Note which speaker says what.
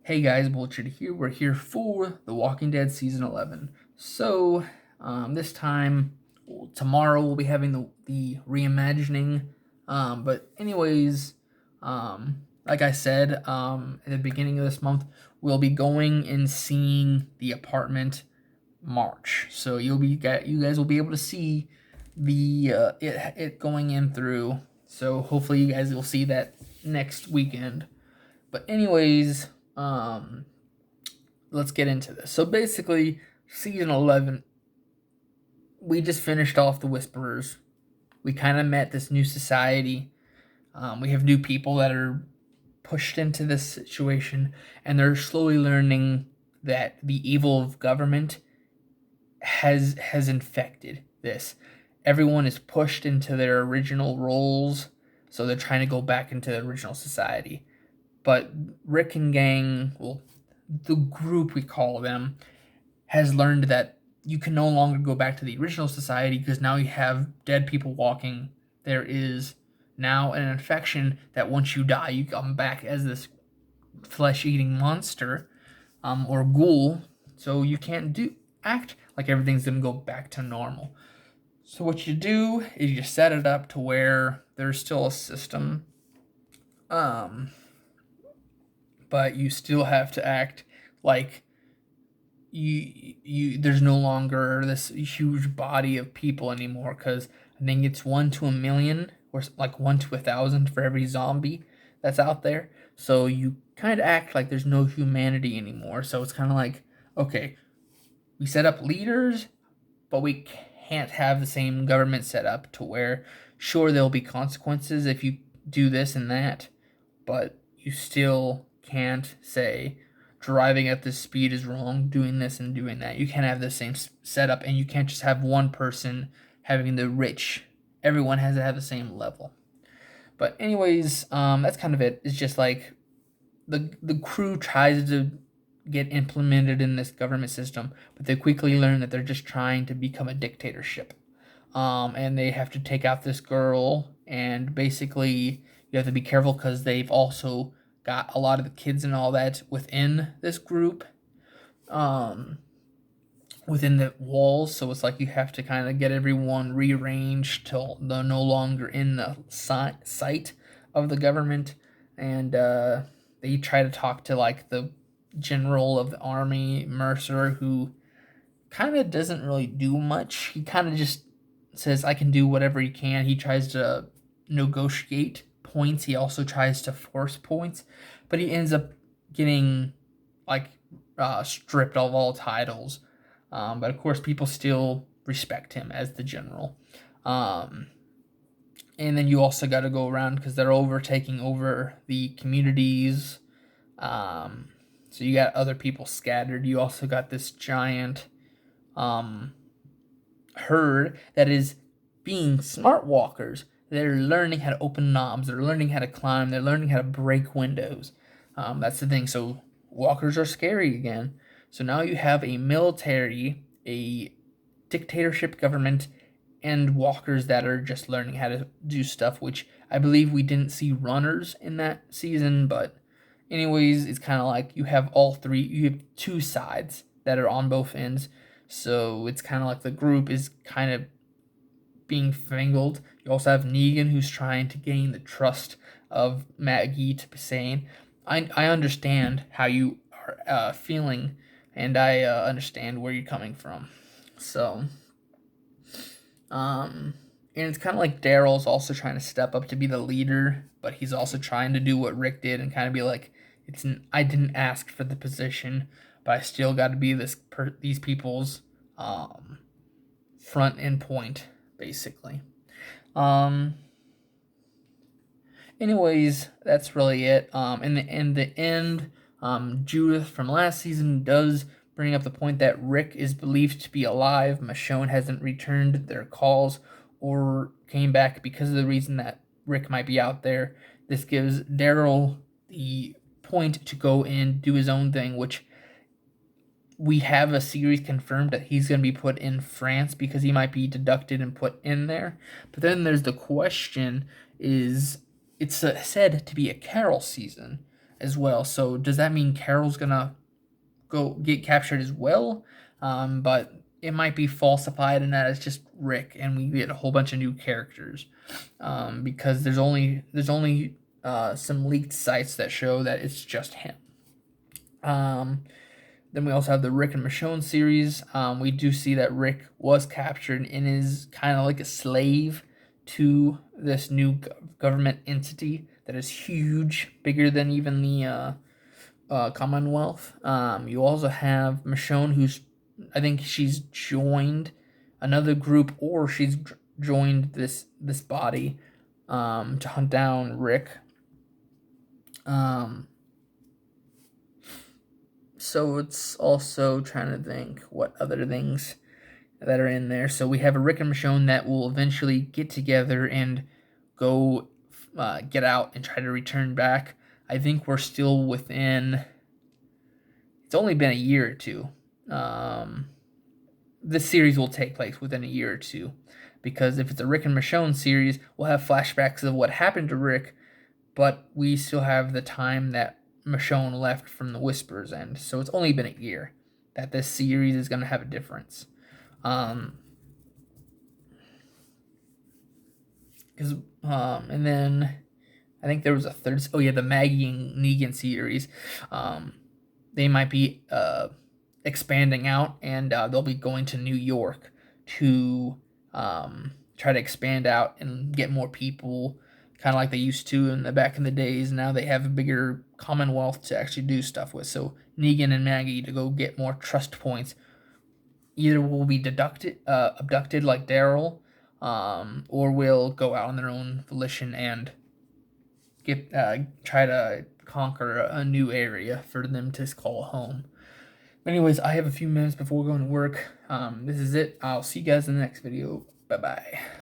Speaker 1: Hey guys, B.O.L.T here. We're here for The Walking Dead Season 11. So, this time, tomorrow we'll be having the reimagining. But anyways, like I said, at the beginning of this month, we'll be going and seeing the apartment March. So you guys will be able to see the it going in through. So hopefully you guys will see that next weekend. But anyways, um, let's get into this. So basically, season 11, we just finished off the Whisperers. We kind of met this new society. We have new people that are pushed into this situation, and they're slowly learning that the evil of government has infected this. Everyone is pushed into their original roles, so they're trying to go back into the original society. But Rick and gang, well, the group we call them, has learned that you can no longer go back to the original society because now you have dead people walking. There is now an infection that once you die, you come back as this flesh-eating monster, or ghoul. So you can't act like everything's gonna go back to normal. So what you do is you set it up to where there's still a system, um, but you still have to act like you there's no longer this huge body of people anymore, because I think it's 1 to 1 million or like 1 to 1,000 for every zombie that's out there. So you kind of act like there's no humanity anymore. So it's kind of like, okay, we set up leaders, but we can't have the same government set up to where, sure, there'll be consequences if you do this and that, but you still can't say driving at this speed is wrong, doing this and doing that. You can't have the same setup, and you can't just have one person having the rich. Everyone has to have the same level. But anyways, that's kind of it. It's just like the crew tries to get implemented in this government system, but they quickly learn that they're just trying to become a dictatorship. And they have to take out this girl, and basically you have to be careful because they've also got a lot of the kids and all that within this group, um, within the walls. So it's like you have to kind of get everyone rearranged till they're no longer in the sight of the government. And they try to talk to like the general of the army, Mercer, who kind of doesn't really do much. He kind of just says, I can do whatever he can. He tries to negotiate points. He also tries to force points, but he ends up getting like stripped of all titles. But of course, people still respect him as the general. Um, and then you also got to go around because they're overtaking over the communities. Um, so you got other people scattered. You also got this giant um, herd that is being smart walkers. They're learning how to open knobs. They're learning how to climb. They're learning how to break windows. That's the thing. So walkers are scary again. So now you have a military, a dictatorship government, and walkers that are just learning how to do stuff, which I believe we didn't see runners in that season. But anyways, it's kind of like you have all three. You have two sides that are on both ends. So it's kind of like the group is kind of being fangled. You also have Negan, who's trying to gain the trust of Maggie to be saying, I understand how you are feeling, and I understand where you're coming from. So, and it's kind of like Daryl's also trying to step up to be the leader, but he's also trying to do what Rick did and kind of be like, I didn't ask for the position, but I still got to be these people's front end point, basically. Um, anyways, that's really it. In the end, Judith from last season does bring up the point that Rick is believed to be alive. Michonne hasn't returned their calls or came back because of the reason that Rick might be out there. This gives Daryl the point to go and do his own thing, which we have a series confirmed that he's going to be put in France because he might be deducted and put in there. But then there's the question: is it's said to be a Carol season, as well. So does that mean Carol's gonna go get captured as well? But it might be falsified and that it's just Rick, and we get a whole bunch of new characters. Because there's only some leaked sites that show that it's just him. Um, then we also have the Rick and Michonne series. We do see that Rick was captured and is kind of like a slave to this new government entity that is huge, bigger than even the Commonwealth. You also have Michonne, who's, I think she's joined another group, or she's joined this body to hunt down Rick. Um, so it's also trying to think what other things that are in there. So we have a Rick and Michonne that will eventually get together and go get out and try to return back. I think we're still within. It's only been a year or two. This series will take place within a year or two, because if it's a Rick and Michonne series, we'll have flashbacks of what happened to Rick, but we still have the time that Michonne left from the Whisperer's End. So it's only been a year that this series is going to have a difference. And then I think there was a third. Oh yeah, the Maggie and Negan series. They might be expanding out, and they'll be going to New York to try to expand out and get more people, kind of like they used to in the back in the days. Now they have a bigger Commonwealth to actually do stuff with. So Negan and Maggie to go get more trust points. Either will be abducted like Daryl, or will go out on their own volition and try to conquer a new area for them to call home. Anyways, I have a few minutes before going to work. This is it. I'll see you guys in the next video. Bye bye.